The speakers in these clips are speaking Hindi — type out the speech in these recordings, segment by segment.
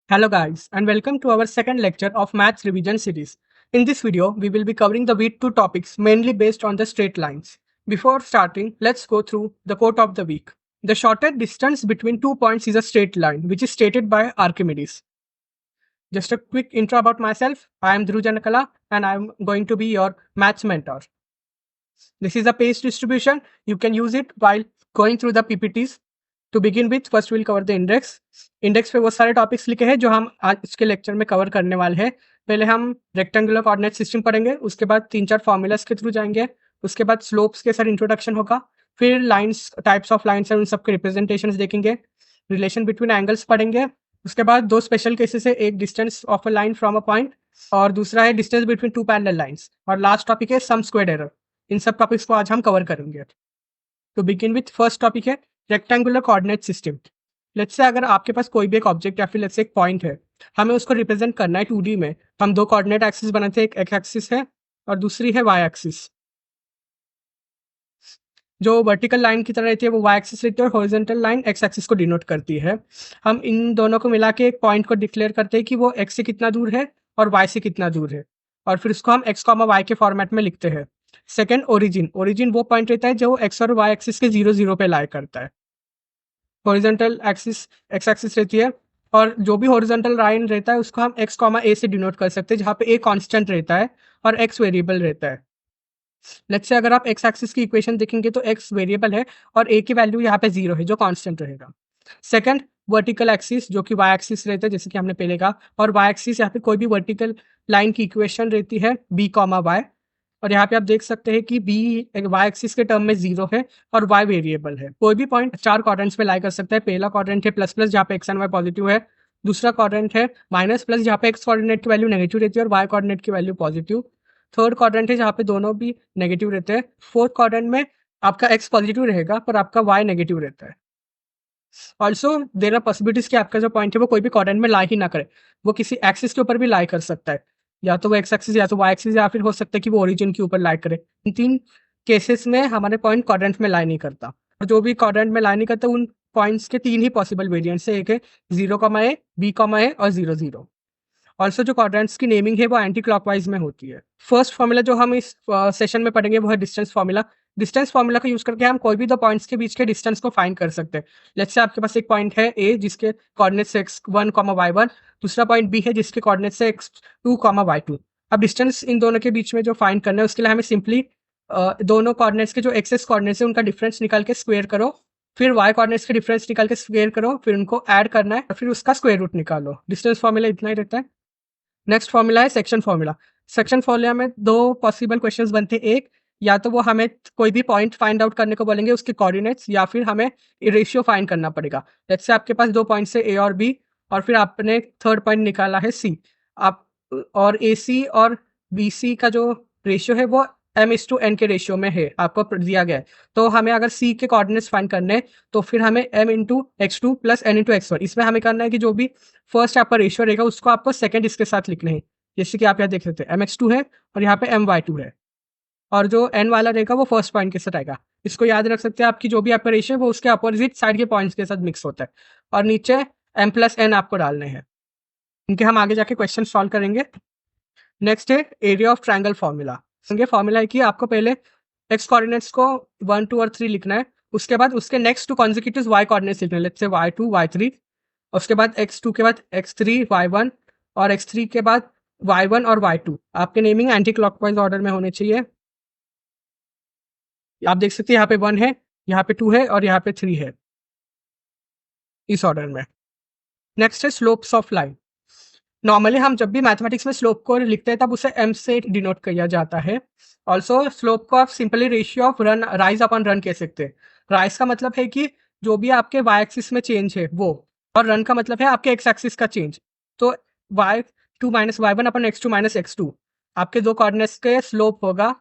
Hello guys and welcome to our second lecture of Maths Revision series. In this video, we will be covering the week 2 topics mainly based on the straight lines. Before starting, let's go through the quote of the week. The shortest distance between 2 points is a straight line, which is stated by Archimedes. Just a quick intro about myself. I am Dhruv Janakala and I am going to be your maths mentor. This is a page distribution. You can use it while going through the PPTs. To begin with, first we'll cover the index. Index पे वो सारे टॉपिक्स लिखे हैं जो हम आज के लेक्चर में कवर करने वाले हैं. पहले हम रेक्टेंगुलर कोऑर्डिनेट सिस्टम पढ़ेंगे, उसके बाद 3-4 फॉर्मूलास के थ्रू जाएंगे, उसके बाद स्लोप्स के साथ इंट्रोडक्शन होगा, फिर लाइंस, टाइप्स ऑफ लाइंस और उन सबके रिप्रेजेंटेशंस देखेंगे, रिलेशन बिटवीन एंगल्स पढ़ेंगे, उसके बाद दो स्पेशल केसेस है, एक distance of a line from a point और दूसरा है distance between two parallel lines, और लास्ट टॉपिक है सम स्क्वायर्ड एरर. इन सब टॉपिक्स को आज हम कवर करेंगे. तो बिगिन विथ फर्स्ट टॉपिक है rectangular coordinate system. Let's say अगर आपके पास कोई भी एक ऑब्जेक्ट या फिर लेट्स से एक पॉइंट है, हमें उसको रिप्रेजेंट करना है 2D में. हम दो कोऑर्डिनेट एक्सिस बनाते हैं, एक एक्स एक्सिस है और दूसरी है वाई एक्सिस. जो वर्टिकल लाइन की तरह रहती है वो वाई एक्सिस रहती है और हॉरिजॉन्टल लाइन एक्स एक्सिस को डिनोट करती है. हम इन दोनों को मिला के एक पॉइंट को डिक्लेयर करते हैं कि वो एक्स से कितना दूर है और वाई से कितना दूर है, और फिर उसको हम एक्स कॉमा वाई के फॉर्मेट में लिखते हैं. Second, origin. ओरिजिन वो पॉइंट रहता है जो एक्स और वाई एक्सिस के 0-0 पे लाई करता है. हॉरिजॉन्टल एक्सिस एक्स एक्सिस रहती है, और जो भी हॉरिजॉन्टल लाइन रहता है उसको हम एक्स कॉमा ए से डिनोट कर सकते हैं, जहाँ पे ए कांस्टेंट रहता है और एक्स वेरिएबल रहता है. लेट्स से अगर आप एक्स एक्सिस की इक्वेशन देखेंगे तो एक्स वेरिएबल है और ए की वैल्यू यहाँ पे 0 है जो कांस्टेंट रहेगा. सेकंड, वर्टिकल एक्सिस जो कि वाई एक्सिस रहता है जैसे कि हमने पहले कहा, और वाई एक्सिस यहाँ पे कोई भी वर्टिकल लाइन की इक्वेशन रहती है बी कॉमा वाई, और यहाँ पे आप देख सकते हैं कि बी वाई एक्सिस के टर्म में 0 है और वाई वेरिएबल है. कोई भी पॉइंट 4 क्वाड्रेंट्स में लाई कर सकता है. पहला क्वाड्रेंट है प्लस प्लस जहाँ पे एक्स एंड वाई पॉजिटिव है, दूसरा क्वाड्रेंट है माइनस प्लस जहाँ पे एक्स कोऑर्डिनेट की वैल्यू नेगेटिव रहती है और वाई कोऑर्डिनेट की वैल्यू पॉजिटिव. थर्ड क्वाड्रेंट है जहाँ पे दोनों भी नेगेटिव रहते हैं. फोर्थ क्वाड्रेंट में आपका एक्स पॉजिटिव रहेगा पर आपका वाई नेगेटिव रहता है. ऑल्सो देर आर पॉसिबिलिटीज कि आपका जो पॉइंट है वो कोई भी क्वाड्रेंट में लाई ही ना करे, वो किसी एक्सिस के ऊपर भी लाई कर सकता है, या तो वो एक्स एक्सिस या तो वाई एक्सिस, या फिर हो सकता है कि वो ओरिजिन के ऊपर लाई करे. इन तीन केसेस में हमारे पॉइंट क्वाड्रेंट में लाई नहीं करता, और जो भी क्वाड्रेंट में लाई नहीं करता उन पॉइंट्स के 3 ही पॉसिबल वेरिएंट्स है. एक है 0, ए, बी, ए और 0-0. ऑल्सो जो क्वाड्रेंट्स की नेमिंग है वो एंटी क्लॉकवाइज में होती है. फर्स्ट फॉर्मूला जो हम इस सेशन में पढ़ेंगे वो है डिस्टेंस फॉर्मूला. डिस्टेंस फॉर्मूला का यूज करके हम कोई भी दो पॉइंट्स के बीच के डिस्टेंस को फाइंड कर सकते हैं. लेट्स से आपके पास एक पॉइंट है ए जिसके कोऑर्डिनेट्स x1, y1, दूसरा पॉइंट बी है जिसके कोऑर्डिनेट्स है x2, y2. अब डिस्टेंस इन दोनों के बीच में जो फाइंड करना है उसके लिए हमें सिंपली दोनों कोऑर्डिनेट्स के जो एक्सेस कोऑर्डिनेट्स है उनका डिफरेंस निकाल के स्क्वायर करो, फिर वाई कोऑर्डिनेट्स के डिफरेंस निकाल के स्क्वायर करो, फिर उनको ऐड करना है और फिर उसका स्क्वायर रूट निकालो. डिस्टेंस फॉर्मूला इतना ही रहता है. नेक्स्ट फॉर्मूला है सेक्शन फॉर्मूला. सेक्शन फॉर्मूला में दो पॉसिबल क्वेश्चंस बनते हैं. एक, या तो वो हमें कोई भी पॉइंट फाइंड आउट करने को बोलेंगे उसके कोऑर्डिनेट्स, या फिर हमें रेशियो फाइंड करना पड़ेगा. लेट्स से आपके पास दो पॉइंट्स है ए और बी, और फिर आपने थर्ड पॉइंट निकाला है सी. आप और ए सी और बी सी का जो रेशियो है वो m/n के रेशियो में है, आपको दिया गया है. तो हमें अगर सी के कोऑर्डिनेट्स फाइंड करने हैं तो फिर हमें m/x2 + n/x1, इसमें हमें करना है कि जो भी फर्स्ट आपका रेशियो रहेगा उसको आपको सेकंड इसके साथ लिखना है. जैसे कि आप यहाँ देख सकते हैं mx2 है और यहाँ पे my2 है, और जो n वाला रहेगा वो फर्स्ट पॉइंट के साथ आएगा. इसको याद रख सकते हैं, आपकी जो भी आपका रेशियो है वो उसके अपोजिट साइड के पॉइंट्स के साथ मिक्स होता है, और नीचे m+n आपको डालने हैं. इनके हम आगे जाके क्वेश्चन सॉल्व करेंगे. नेक्स्ट है area of triangle formula. Formula है कि आपको पहले एक्स कोऑर्डिनेट्स को 1, 2 और 3 लिखना है, उसके बाद उसके नेक्स्ट 2 कॉन्जिक्यूटिव वाई कोऑर्डिनेट्स लिखने हैं. लेट्स से y2, y3, उसके बाद x2 के बाद x3, y1, और x3 के बाद y1 और y2. आपके नेमिंग एंटी क्लॉकवाइज ऑर्डर में होने चाहिए. आप देख सकते हैं यहाँ पे 1 है, यहाँ पे 2 है और यहाँ पे 3 है, इस ऑर्डर में. नेक्स्ट है स्लोप्स ऑफ लाइन. नॉर्मली हम जब भी मैथमेटिक्स में स्लोप को लिखते हैं तब उसे m से डिनोट किया जाता है. ऑल्सो स्लोप को आप simply ratio of run rise upon run कह सकते हैं. राइज का मतलब है कि जो भी आपके वाई एक्सिस में चेंज है वो, और रन का मतलब है आपके एक्स एक्सिस का चेंज. तो y2 - y1 upon x2 - x2 आपके दो कोऑर्डिनेट्स के स्लोप होगा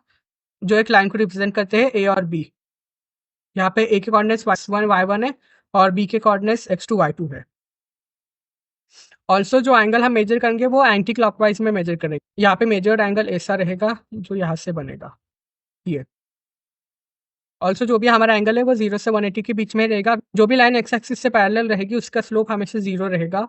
जो एक लाइन को रिप्रेजेंट करते हैं a और b. यहाँ पे a के कोऑर्डिनेट्स x1, y1 है और b के कोऑर्डिनेट्स x2, y2 है. ऑल्सो जो एंगल हम मेजर करेंगे वो एंटी क्लॉकवाइज में मेजर करेंगे. यहाँ पे मेजर्ड एंगल ऐसा रहेगा जो यहाँ से बनेगा ये. ऑल्सो जो भी हमारा एंगल है वो 0 से 180 के बीच में रहेगा. जो भी लाइन एक्स एक्सिस से पैरेलल रहेगी उसका स्लोप हमेशा 0 रहेगा.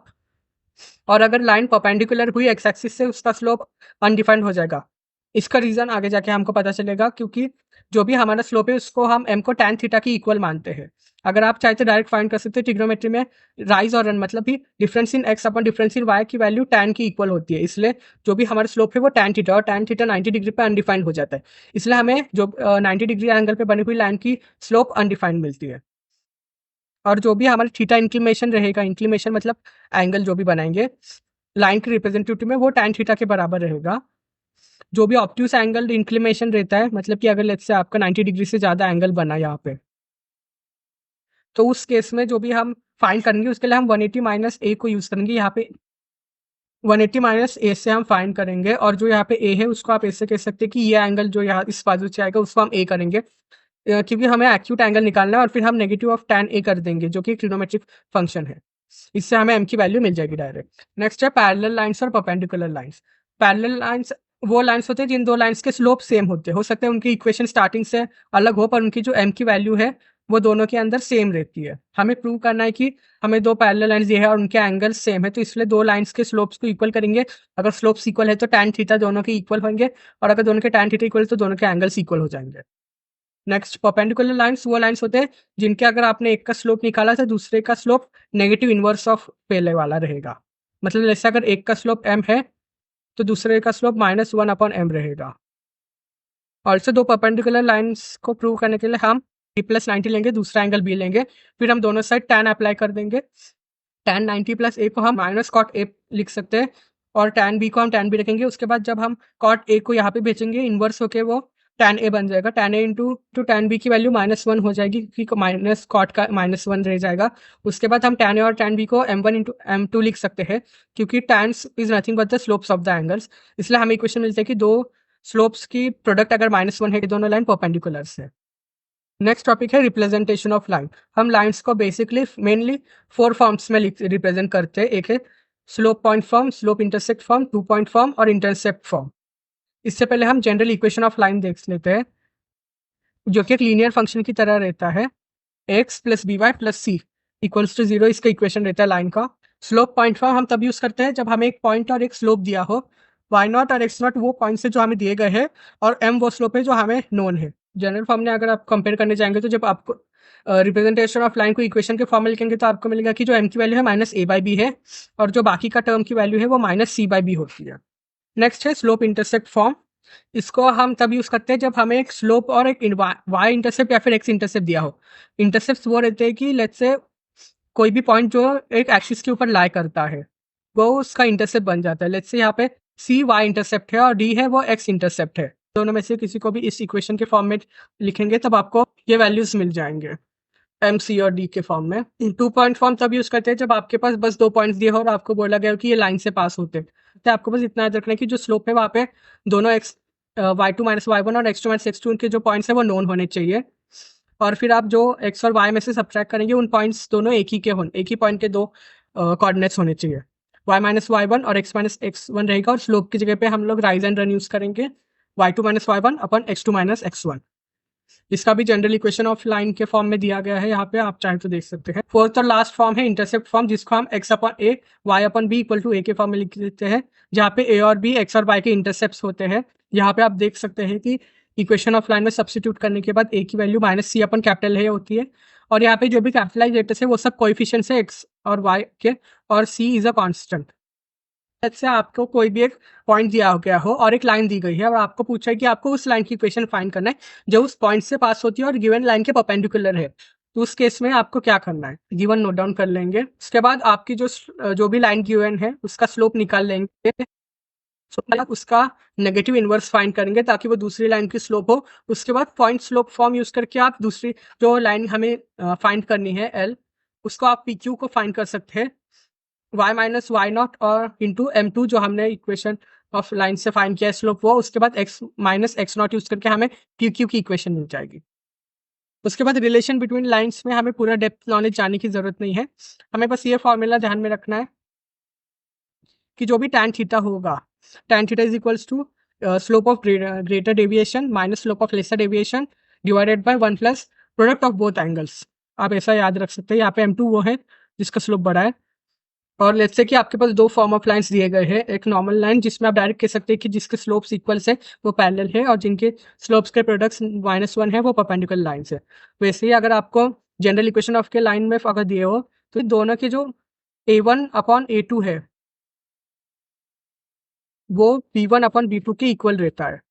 और अगर लाइन परपेंडिकुलर हुई एक्स एक्सिस से उसका स्लोप अनडिफाइंड हो जाएगा। इसका रीज़न आगे जाके हमको पता चलेगा, क्योंकि जो भी हमारा स्लोप है उसको हम m को tan थीटा की इक्वल मानते हैं। अगर आप चाहे तो डायरेक्ट फाइंड कर सकते हैं, ट्रिग्नोमेट्री में राइज और रन मतलब भी difference in x upon difference in y की वैल्यू tan की इक्वल होती है, इसलिए जो भी हमारा स्लोप है वो tan थीटा, और tan थीटा 90 डिग्री पे अनडिफाइंड हो जाता है, इसलिए हमें जो 90 डिग्री एंगल पे बनी हुई लाइन की स्लोप अनडिफाइंड मिलती है। और जो भी हमारा थीटा इंक्लिनेशन रहेगा, इंक्लिनेशन मतलब एंगल जो भी बनाएंगे लाइन के रिप्रेजेंटेटिव में, वो tan थीटा के बराबर रहेगा। जो भी ऑब्ट्यूस एंगल इंक्लिनेशन रहता है, मतलब कि अगर लेट्स से आपका 90 डिग्री से ज़्यादा एंगल बना यहाँ पे, तो उस केस में जो भी हम फाइंड करेंगे उसके लिए हम 180 माइनस ए को यूज़ करेंगे। यहाँ पे 180 माइनस ए से हम फाइंड करेंगे, और जो यहाँ पे ए है उसको आप ऐसे कह सकते हैं कि ये एंगल जो यहाँ इस बाजू से आएगा उसको हम ए करेंगे, क्योंकि हमें एक्यूट एंगल निकालना है, और फिर हम नेगेटिव ऑफ tan ए कर देंगे जो कि ट्रिग्नोमेट्रिक फंक्शन है। इससे हमें m की वैल्यू मिल जाएगी डायरेक्ट। नेक्स्ट है पैरेलल लाइंस और परपेंडिकुलर लाइंस। पैरेलल लाइंस वो लाइंस होते हैं जिन दो लाइंस के स्लोप सेम होते हैं। हो सकता है उनकी इक्वेशन स्टार्टिंग से अलग हो, पर उनकी जो m की वैल्यू है वो दोनों के अंदर सेम रहती है। हमें प्रूव करना है कि हमें दो पैरेलल लाइंस ये है और उनके एंगल सेम है, तो इसलिए दो लाइंस के स्लोप्स को इक्वल करेंगे। अगर स्लोप्स इक्वल है तो tan थीटा दोनों के इक्वल होंगे, और अगर दोनों के tan थीटा इक्वल है तो दोनों के एंगल्स इक्वल हो जाएंगे। नेक्स्ट परपेंडिकुलर लाइंस वो लाइंस होते हैं जिनके अगर आपने एक का स्लोप निकाला तो दूसरे का स्लोप नेगेटिव इनवर्स ऑफ पहले वाला रहेगा। मतलब जैसे अगर एक का स्लोप m है तो दूसरे का स्लोप -1 अपॉन m रहेगा। और से दो परपेंडिकुलर लाइंस को प्रूव करने के लिए हम b प्लस 90 लेंगे, दूसरा एंगल b लेंगे, फिर हम दोनों साइड tan अप्लाई कर देंगे। tan 90 प्लस a को हम माइनस कॉट a लिख सकते हैं, और tan b को हम tan b रखेंगे। उसके बाद जब हम कॉट a को यहाँ पे भेजेंगे इन्वर्स होके वो tan a बन जाएगा। tan a into tan b की वैल्यू -1 हो जाएगी, क्योंकि माइनस कॉट का -1 रह जाएगा। उसके बाद हम tan a और tan b को m1 इंटू m2 लिख सकते हैं, क्योंकि tan is nothing but the slopes of the angles. इसलिए हमें इक्वेशन मिलती है कि दो स्लोप्स की प्रोडक्ट अगर -1 है, दोनों लाइन परपेंडिकुलर्स है। नेक्स्ट टॉपिक है रिप्रेजेंटेशन ऑफ लाइन। हम लाइंस को बेसिकली मेनली 4 फॉर्म्स में रिप्रेजेंट करते हैं। एक है slope point form, slope intersect form, 2 point form और इंटरसेप्ट फॉर्म। इससे पहले हम जनरल इक्वेशन ऑफ लाइन देख लेते हैं, जो कि एक लीनियर फंक्शन की तरह रहता है। x plus B Y plus C equals to 0 इसका इक्वेशन रहता है लाइन का। स्लोप पॉइंट फॉर्म हम तब यूज करते हैं जब हमें एक पॉइंट और एक स्लोप दिया हो। y0 और x0 वो पॉइंट से जो हमें दिए गए हैं, और m वो स्लोप है जो हमें नोन है। जनरल फॉर्म में अगर आप कंपेयर करने जाएंगे तो जब आपको रिप्रेजेंटेशन ऑफ लाइन को इक्वेशन के फॉर्म में लिखेंगे तो आपको मिलेगा कि जो m की वैल्यू है -a/b है, और जो बाकी का टर्म की वैल्यू है वो -c/b होती है। नेक्स्ट है स्लोप इंटरसेप्ट फॉर्म। इसको हम तब यूज़ करते हैं जब हमें एक स्लोप और एक वाई इंटरसेप्ट या फिर एक्स इंटरसेप्ट दिया हो। इंटरसेप्ट वो रहते हैं कि लेट्स से कोई भी पॉइंट जो एक एक्सिस के ऊपर लाई करता है वो उसका इंटरसेप्ट बन जाता है। लेट्स से यहाँ पे सी वाई इंटरसेप्ट है और डी है वो एक्स इंटरसेप्ट है। दोनों में से किसी को भी इस इक्वेशन के फॉर्म में लिखेंगे तब आपको ये वैल्यूज मिल जाएंगे एम सी और डी के फॉर्म में। 2 पॉइंट फॉर्म तब यूज करते हैं जब आपके पास बस 2 पॉइंट्स दिए हो और आपको बोला गया हो कि ये लाइन से पास होते हैं। तो आपको बस इतना याद रखना है कि जो स्लोप है वहाँ पे दोनों एक्स y2 माइनस y1 और x2 माइनस x2 उनके जो पॉइंट्स है वो नोन होने चाहिए। और फिर आप जो x और y में से सब्ट्रैक्ट करेंगे उन पॉइंट्स दोनों एक ही पॉइंट के दो कोऑर्डिनेट्स होने चाहिए। y माइनस y1 और x माइनस x1 रहेगा, और स्लोप की जगह पे हम लोग राइज एंड रन यूज करेंगे y2 माइनस y1 अपन x2 माइनस x1। इसका भी जनरल इक्वेशन ऑफ लाइन के फॉर्म में दिया गया है, यहाँ पे आप चाहे तो देख सकते हैं। फोर्थ और लास्ट फॉर्म है इंटरसेप्ट फॉर्म, जिसको हम x upon a y upon b equal to a के फॉर्म में लिख देते हैं, जहाँ पे a और b x और y के इंटरसेप्ट होते हैं। यहाँ पे आप देख सकते हैं कि इक्वेशन ऑफ लाइन में सब्सटीट्यूट करने के बाद a की value -c upon capital a होती है, और यहाँ पे जो भी कैपिटलाइज लेटर्स है वो सब कोएफिशिएंट्स है x और y के, और c इज अ कांस्टेंट। से आपको कोई भी एक पॉइंट दिया हो गया हो और एक लाइन दी गई है, और आपको पूछा है कि आपको उस लाइन की इक्वेशन फाइंड करना है जो उस पॉइंट से पास होती है और गिवन लाइन के परपेंडिकुलर है। तो उस केस में आपको क्या करना है, गिवन नोट डाउन कर लेंगे। उसके बाद आपकी जो भी लाइन गिवन है उसका स्लोप निकाल लेंगे। उसका नेगेटिव इनवर्स फाइंड करेंगे ताकि वो दूसरी लाइन की स्लोप हो। उसके बाद पॉइंट स्लोप फॉर्म यूज करके आप दूसरी जो लाइन हमें फाइंड करनी है एल, उसको आप पी क्यू को फाइंड कर सकते हैं y माइनस वाई नॉट और इंटू m2 जो हमने इक्वेशन ऑफ लाइन से फाइंड किया स्लोप वो। उसके बाद x minus x not use करके हमें पी क्यू की इक्वेशन मिल जाएगी। उसके बाद रिलेशन बिटवीन लाइंस में हमें पूरा डेप्थ नॉलेज जानने की जरूरत नहीं है, हमें बस ये फॉर्मूला ध्यान में रखना है कि जो भी tan थीटा होगा, tan theta is equals to slope of greater deviation minus slope of lesser deviation divided by 1 plus product of both angles. आप ऐसा याद रख सकते हैं। यहाँ पे m2 वो है जिसका स्लोप बड़ा है, और लेट्स से कि आपके पास दो फॉर्म ऑफ लाइंस दिए गए हैं, एक नॉर्मल लाइन जिसमें आप डायरेक्ट कह सकते हैं कि जिसके स्लोप्स इक्वल्स है वो पैरेलल है, और जिनके स्लोप्स के प्रोडक्ट्स -1 है वो परपेंडिकुलर लाइंस है। वैसे ही अगर आपको जनरल इक्वेशन ऑफ के लाइन में अगर दिए हो तो दोनों के जो a1/a2 है वो b1/b2 के इक्वल रहता है,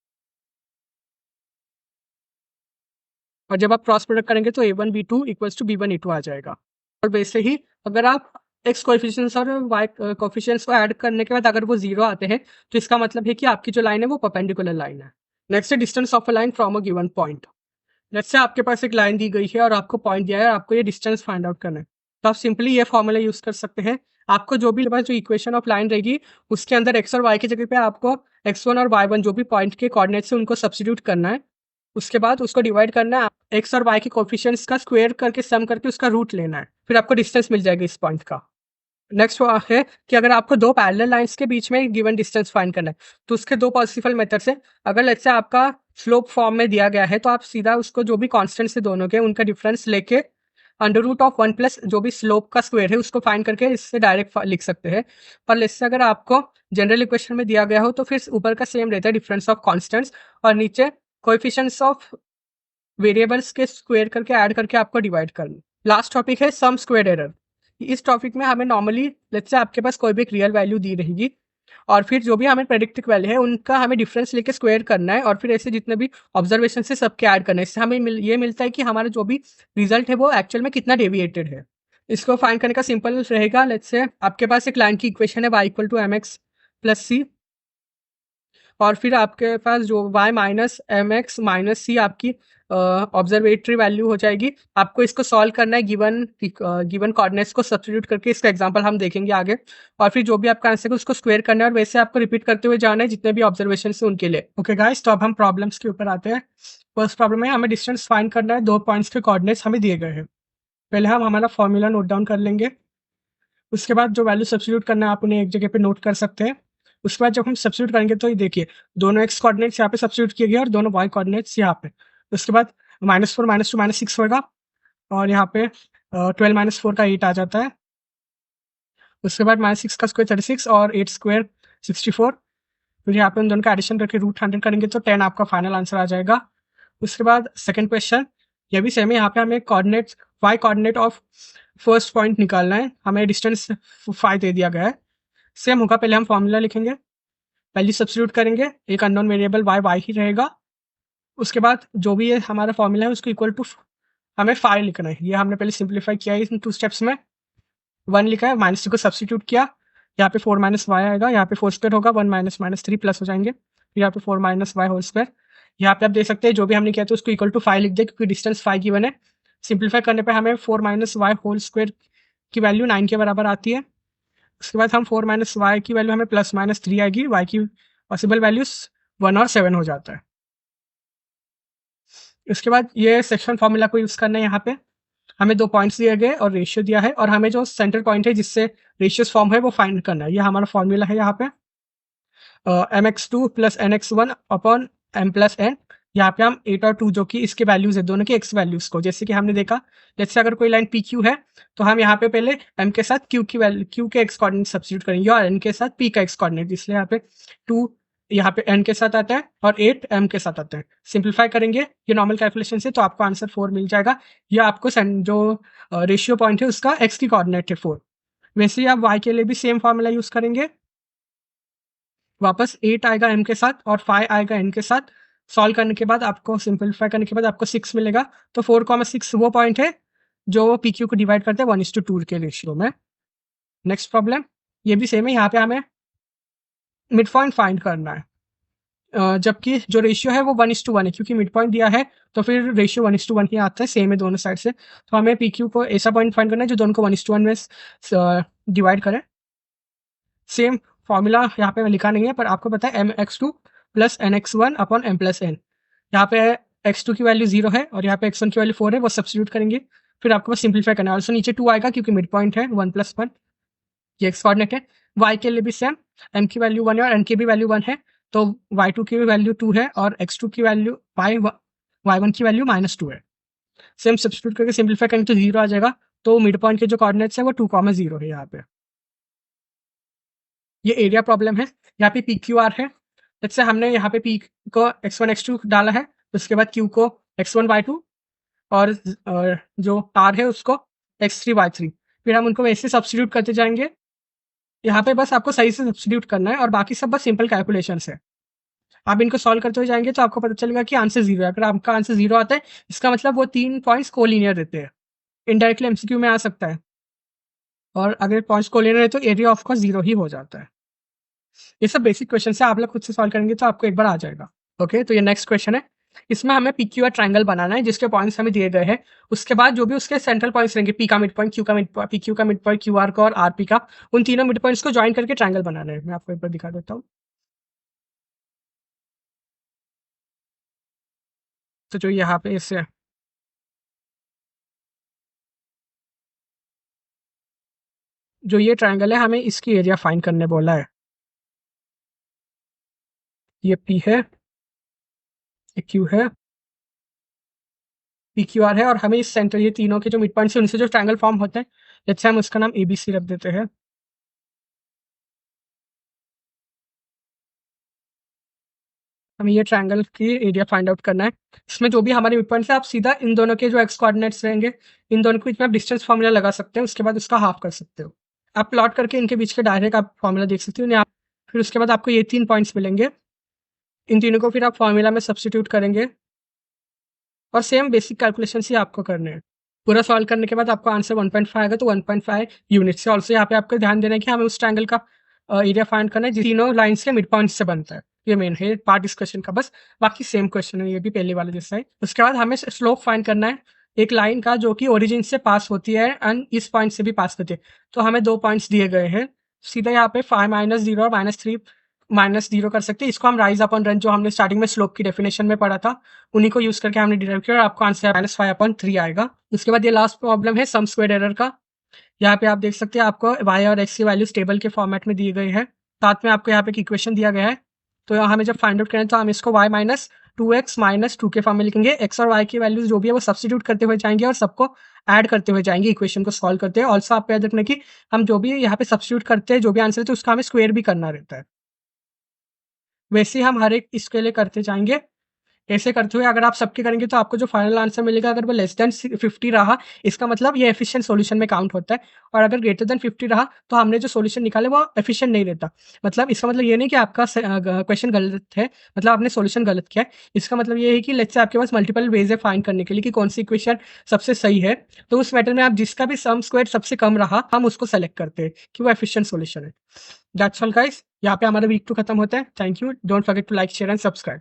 और जब आप क्रॉस प्रोडक्ट करेंगे तो a1b2 इक्वल्स टू b1a2 आ जाएगा। और वैसे ही अगर आप एक्स कोएफिशिएंट्स और वाई कोएफिशिएंट्स को ऐड करने के बाद अगर वो 0 आते हैं तो इसका मतलब है कि आपकी जो लाइन है वो परपेंडिकुलर लाइन है। नेक्स्ट है distance of a line from a given point. Let's say आपके पास एक लाइन दी गई है और आपको पॉइंट दिया है और आपको ये डिस्टेंस फाइंड आउट करना है। तो आप सिंपली ये फॉर्मूला यूज़ कर सकते हैं। आपको जो भी पास जो इक्वेशन ऑफ लाइन रहेगी उसके अंदर एक्स और वाई की जगह पे आपको x1 और y1 जो भी पॉइंट के कोऑर्डिनेट्स है उनको सब्स्टिट्यूट करना है। उसके बाद उसको डिवाइड करना है, एक्स और वाई के कोएफिशिएंट्स का स्क्वायर करके सम करके उसका रूट लेना है, फिर आपको डिस्टेंस मिल जाएगा इस पॉइंट का। नेक्स्ट वो है कि अगर आपको दो पैरेलल लाइंस के बीच में गिवन डिस्टेंस फाइंड करना है तो उसके दो पॉसिबल मेथड्स है। अगर लेट्स से आपका स्लोप फॉर्म में दिया गया है तो आप सीधा उसको जो भी कांस्टेंट्स है दोनों के उनका डिफरेंस लेके अंडर रूट ऑफ 1 प्लस जो भी स्लोप का स्क्वायर है उसको फाइंड करके इससे डायरेक्ट लिख सकते हैं। और लेट्स से अगर आपको जनरल इक्वेशन में दिया गया हो तो फिर ऊपर का सेम रहता है डिफरेंस ऑफ कॉन्स्टेंट्स, और नीचे कोएफिशिएंट्स ऑफ वेरिएबल्स के स्क्वायर करके ऐड करके आपको डिवाइड करना। लास्ट टॉपिक है सम स्क्वायर एरर। इस टॉपिक में हमें नॉर्मली लेट्स से आपके पास कोई भी एक रियल वैल्यू दी रहेगी और फिर जो भी हमें प्रेडिक्टेड वैल्यू है उनका हमें डिफरेंस लेके स्क्वायर करना है, और फिर ऐसे जितने भी ऑब्जर्वेशन से सबके ऐड करना है। इससे हमें ये मिलता है कि हमारा जो भी रिजल्ट है वो एक्चुअल में कितना डेविएटेड है। इसको फाइंड करने का सिंपल रहेगा, लेट्स से आपके पास एक लाइन की इक्वेशन है y = mx + c, और फिर आपके पास जो y - mx - c आपकी ऑब्जर्वेटरी वैल्यू हो जाएगी। आपको इसको सॉल्व करना है गिवन कोऑर्डिनेट्स को सब्स्टिट्यूट करके, इसका एग्जांपल हम देखेंगे आगे। और फिर जो भी आपका आंसर है उसको स्क्वायर करना है और वैसे आपको रिपीट करते हुए जाना है जितने भी ऑब्जर्वेशन है उनके लिए। ओके गाइस, तो अब हम प्रॉब्लम्स के ऊपर आते हैं। फर्स्ट प्रॉब्लम है हमें डिस्टेंस फाइंड करना है, दो पॉइंट्स के कोऑर्डिनेट्स हमें दिए गए हैं। पहले हम हमारा फॉर्मूला नोट डाउन कर लेंगे, उसके बाद जो वैल्यू सब्स्टिट्यूट करना है आप उन्हें एक जगह पे नोट कर सकते हैं। उसके बाद जब हम सब्स्टिट्यूट करेंगे तो ये देखिए दोनों एक्स कोऑर्डिनेट्स यहाँ पे सब्स्टिट्यूट किए गए और दोनों वाई कोऑर्डिनेट्स यहाँ पे। उसके बाद -4 -2 -6 होगा, और यहाँ पे 12 - 4 का 8 आ जाता है। उसके बाद -6 का स्क्वायर 36 और 8 स्क्वायर 64। फिर यहाँ पे उन दोनों का एडिशन करके √100 करेंगे तो 10 आपका फाइनल आंसर आ जाएगा। उसके बाद सेकंड क्वेश्चन, ये भी सेम है। यहाँ पे हमें coordinates Y coordinate of first point निकालना है, हमें डिस्टेंस 5 दे दिया गया है। सेम होगा, पहले हम फॉर्मूला लिखेंगे, वैल्यू सब्स्टिट्यूट करेंगे, एक अननोन वेरिएबल वाई ही रहेगा। उसके बाद जो भी ये हमारा फॉर्मूला है उसको इक्वल टू हमें 5 लिखना है। ये हमने पहले सिंप्लीफाई किया है इन 2 स्टेप्स में। 1 लिखा है, -2 को सब्स्टिट्यूट किया, यहाँ पे 4 - y आएगा, यहाँ पे 4 स्क्वायर होगा, 1 - -3 प्लस हो जाएंगे, फिर यहाँ पे 4 - y होल स्क्वायर। यहाँ पे आप देख सकते हैं जो भी हमने किया था उसको इक्वल टू 5 लिख दिया क्योंकि डिस्टेंस 5 गिवन है। सिंप्लीफाई करने पे हमें 4 - y होल स्क्वायर की वैल्यू 9 के बराबर आती है। उसके बाद हम 4 - y की वैल्यू हमें +-3 आएगी, y की पॉसिबल वैल्यूज 1 और 7 हो जाता है। इसके बाद ये सेक्शन फॉर्मूला को यूज़ करना है। यहाँ पे हमें 2 पॉइंट्स दिए गए और रेशियो दिया है, और हमें जो सेंटर पॉइंट है जिससे रेशियोस फॉर्म है वो फाइंड करना है। ये हमारा फॉर्मूला है यहाँ पे mx2 + nx1 upon m + n। यहाँ पे हम 8 और 2 जो कि इसके वैल्यूज है दोनों के x वैल्यूज को, जैसे कि हमने देखा जैसे से अगर कोई लाइन पी क्यू है तो हम यहाँ पे पहले m के साथ q की वैल्यू q के x कोऑर्डिनेट सब्स्टिट्यूट करेंगे और n के साथ p का x कोऑर्डिनेट, इसलिए यहाँ पे 2 यहाँ पे n के साथ आता है और 8 m के साथ आता है। सिंप्लीफाई करेंगे ये नॉर्मल कैलकुलेशन से तो आपको आंसर 4 मिल जाएगा। ये आपको जो रेशियो पॉइंट है उसका x की कोऑर्डिनेट है 4। वैसे ही आप y के लिए भी सेम फार्मूला यूज करेंगे, वापस 8 आएगा m के साथ और 5 आएगा n के साथ। सॉल्व करने के बाद आपको सिंपलीफाई करने के बाद आपको 6 मिलेगा। तो 4,6 वो पॉइंट है जो पी क्यू को डिवाइड करते हैं 1:2 के रेशियो में। नेक्स्ट प्रॉब्लम, ये भी सेम है, यहाँ पे हमें मिड पॉइंट फाइंड करना है। जबकि जो रेशियो है वो 1:1 है, क्योंकि मिड पॉइंट दिया है तो फिर रेशियो 1:1 ही आता है, सेम है दोनों साइड से। तो हमें पी क्यू को ऐसा पॉइंट फाइंड करना है जो दोनों को 1:1 में डिवाइड करे। सेम फॉर्मूला यहाँ पे लिखा नहीं है पर आपको पता है mx2 + nx1 upon m + n। यहाँ पे x2 की वैल्यू 0 है और यहाँ पे x1 की वैल्यू 4 है, वो सब्स्टिट्यूट करेंगे। फिर आपको बस सिंप्लीफाई करना है, ऑल्सो नीचे 2 आएगा क्योंकि मिड पॉइंट है 1 + 1, ये x कोऑर्डिनेट है। y के लिए भी सेम, m की वैल्यू 1 है और n की भी वैल्यू 1 है, तो y2 की भी वैल्यू 2 है और x2 की वैल्यू y1 की वैल्यू -2 है। सेम सब्स्टिट्यूट करके सिंप्लीफाई करेंगे तो 0 आ जाएगा। तो मिड पॉइंट के जो कोऑर्डिनेट्स है वो 2, 0 है यहाँ पे। ये एरिया प्रॉब्लम है। यहाँ पे पी क्यू आर है, जैसे हमने यहाँ पे पी को x1 x2 डाला है, उसके बाद क्यू को x1 y2 और जो आर है उसको x3 y3, फिर हम उनको वैसे सब्स्टिट्यूट करते जाएंगे। यहाँ पे बस आपको सही से सब्स्टिट्यूट करना है और बाकी सब बस सिंपल कैलकुलेशंस है। आप इनको सॉल्व करते हुए जाएंगे तो आपको पता चलेगा कि आंसर 0 है। अगर आपका आंसर 0 आता है, इसका मतलब वो 3 पॉइंट्स कोलिनियर रहते हैं। इनडायरेक्टली एमसीक्यू में आ सकता है, और अगर पॉइंट्स कोलिनियर है तो एरिया ऑफ कोर्स 0 ही हो जाता है। ये सब बेसिक क्वेश्चन है, आप लोग खुद से सॉल्व करेंगे तो आपको एक बार आ जाएगा। ओके, तो ये नेक्स्ट क्वेश्चन है। इसमें हमें पी क्यू आर ट्रायंगल बनाना है जिसके पॉइंट्स हमें दिए गए हैं। उसके बाद जो भी उसके सेंट्रल पॉइंट्स रहेंगे, पी का मिड पॉइंट, क्यू का मिड पॉइंट, पी क्यू का मिड पॉइंट, क्यू आर का और आर पी का, उन तीनों मिड पॉइंट्स को ज्वाइन करके ट्रायंगल बनाना है। मैं आपको एक बार दिखा देता हूँ। तो जो यहाँ पे इससे जो ये ट्रायंगल है, हमें इसकी एरिया फाइंड करने बोला है। ये पी है, ये क्यू है, पी क्यू आर है, और हमें इस सेंटर, ये तीनों के जो मिड पॉइंट्स है उनसे जो ट्रायंगल फॉर्म होते हैं, जैसे हम उसका नाम एबीसी रख देते हैं। हमें ये ट्रायंगल की एरिया फाइंड आउट करना है। इसमें जो भी हमारे मिड पॉइंट्स है, आप सीधा इन दोनों के जो एक्स कोऑर्डिनेट्स रहेंगे, इन दोनों के बीच में आप डिस्टेंस फार्मूला लगा सकते हैं, उसके बाद उसका हाफ कर सकते हो। आप प्लॉट करके इनके बीच के डायरेक्ट आप फार्मूला देख सकते हो यहाँ। फिर उसके बाद आपको ये 3 पॉइंट्स मिलेंगे, इन तीनों को फिर आप फार्मूला में सब्स्टिट्यूट करेंगे और सेम बेसिक कैलकुलेशंस ही आपको करने हैं। पूरा सॉल्व करने के बाद आपको आंसर 1.5 आएगा, तो 1.5 यूनिट से। ऑल्सो यहाँ पे आपको ध्यान देना है कि हमें उस ट्रायंगल का एरिया फाइंड करना है जो तीनों लाइन्स के मिड पॉइंट से बनता है। ये मेन है पार्ट इस क्वेश्चन का बस। बाकी सेम क्वेश्चन है, ये भी पहले वाले जैसा है। उसके बाद हमें स्लोप फाइंड करना है एक लाइन का जो कि ओरिजिन से पास होती है एंड इस पॉइंट से भी पास होती है। तो हमें 2 पॉइंट्स दिए गए हैं, सीधा यहाँ पे 5 -0 और -3 -0 कर सकते हैं। इसको हम राइज अपॉन रन, जो हमने स्टार्टिंग में स्लोप की डेफिनेशन में पढ़ा था, उन्हीं को यूज करके हमने डिराइव किया और आपको आंसर -5/3 आएगा। उसके बाद ये लास्ट प्रॉब्लम है सम स्क्वायर एरर का। यहाँ पे आप देख सकते हैं आपको y और x की वैल्यूज टेबल के फॉर्मेट में दिए गए हैं, साथ में आपको यहाँ पे एक इक्वेशन दिया गया है। तो हमें जब फाइंड आउट करें तो हम इसको y माइनस 2x माइनस 2 के फॉर्म में लिखेंगे। x और y की वैल्यूज जो भी है वो सब्स्टिट्यूट करते हुए जाएंगे और सबको ऐड करते हुए जाएंगे इक्वेशन को सॉल्व करते हैं। ऑल्सो आप याद रखना कि हम जो भी यहाँ पे सब्स्टिट्यूट करते हैं, जो भी आंसर है, तो उसका हमें स्क्वायर भी करना रहता है। वैसे ही हम हर एक इसके लिए करते जाएंगे। ऐसे करते हुए अगर आप सबके करेंगे तो आपको जो फाइनल आंसर मिलेगा, अगर वो लेस देन 50 रहा, इसका मतलब ये एफिशिएंट सॉल्यूशन में काउंट होता है, और अगर ग्रेटर देन 50 रहा तो हमने जो सॉल्यूशन निकाला वो एफिशिएंट नहीं रहता। मतलब इसका मतलब ये नहीं कि आपका क्वेश्चन गलत है, मतलब आपने सॉल्यूशन गलत किया है। इसका मतलब ये है कि लेट्स से आपके पास मल्टीपल वेज है फाइंड करने के लिए कि कौन सी इक्वेशन सबसे सही है। तो उस मैटर में आप जिसका भी सम स्क्वायर सबसे कम रहा, हम उसको सेलेक्ट करते हैं कि वो एफिशिएंट सॉल्यूशन है। दैट्स ऑल गाइस, यहाँ पे हमारा वीक 2 खत्म होता है। Thank you, don't forget to like, share and subscribe.